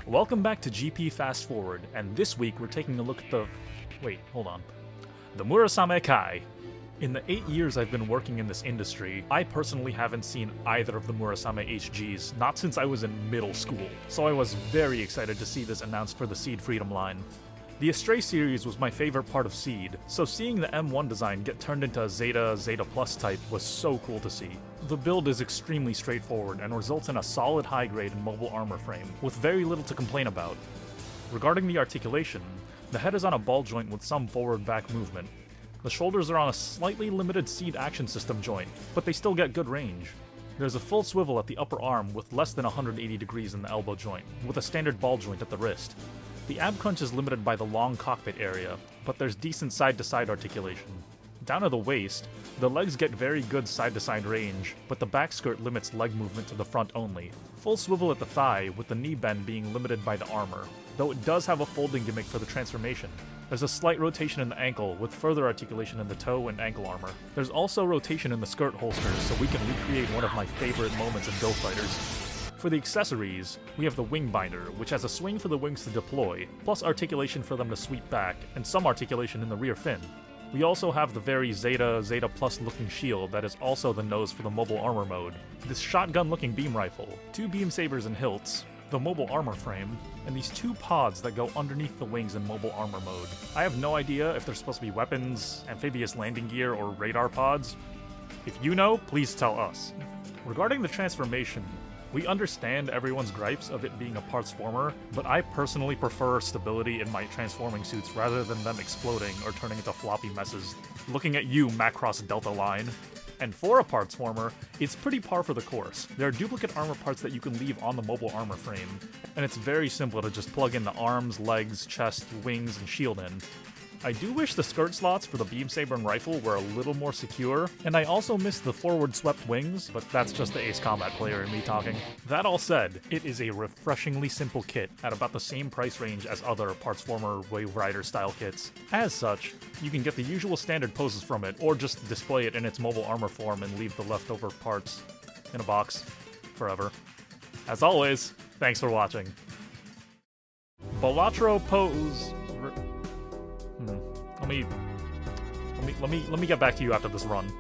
Welcome back to GP Fast Forward, and this week we're taking a look at the... wait, hold on. The Murasame Kai. In the 8 years I've been working in this industry, I personally haven't seen either of the Murasame HGs, not since I was in middle school, so I was very excited to see this announced for the Seed Freedom line. The Astray series was my favorite part of Seed, so seeing the M1 design get turned into a Zeta Plus type was so cool to see. The build is extremely straightforward and results in a solid high grade and mobile armor frame, with very little to complain about. Regarding the articulation, the head is on a ball joint with some forward-back movement. The shoulders are on a slightly limited Seed action system joint, but they still get good range. There's a full swivel at the upper arm with less than 180 degrees in the elbow joint, with a standard ball joint at the wrist. The ab crunch is limited by the long cockpit area, but there's decent side-to-side articulation. Down to the waist, the legs get very good side-to-side range, but the back skirt limits leg movement to the front only. Full swivel at the thigh, with the knee bend being limited by the armor, though it does have a folding gimmick for the transformation. There's a slight rotation in the ankle, with further articulation in the toe and ankle armor. There's also rotation in the skirt holsters, so we can recreate one of my favorite moments in Go Fighters. For the accessories, we have the wing binder, which has a swing for the wings to deploy, plus articulation for them to sweep back, and some articulation in the rear fin. We also have the very Zeta Plus looking shield that is also the nose for the mobile armor mode, this shotgun looking beam rifle, 2 beam sabers and hilts, the mobile armor frame, and these 2 pods that go underneath the wings in mobile armor mode. I have no idea if they're supposed to be weapons, amphibious landing gear, or radar pods. If you know, please tell us. Regarding the transformation, we understand everyone's gripes of it being a parts former, but I personally prefer stability in my transforming suits rather than them exploding or turning into floppy messes. Looking at you, Macross Delta Line. And for a parts former, it's pretty par for the course. There are duplicate armor parts that you can leave on the mobile armor frame, and it's very simple to just plug in the arms, legs, chest, wings, and shield in. I do wish the skirt slots for the beam saber and rifle were a little more secure, and I also miss the forward swept wings, but that's just the Ace Combat player in me talking. That all said, it is a refreshingly simple kit at about the same price range as other Parts Former Wave Rider style kits. As such, you can get the usual standard poses from it, or just display it in its mobile armor form and leave the leftover parts in a box forever. As always, thanks for watching. Bolatro pose... Let me get back to you after this run.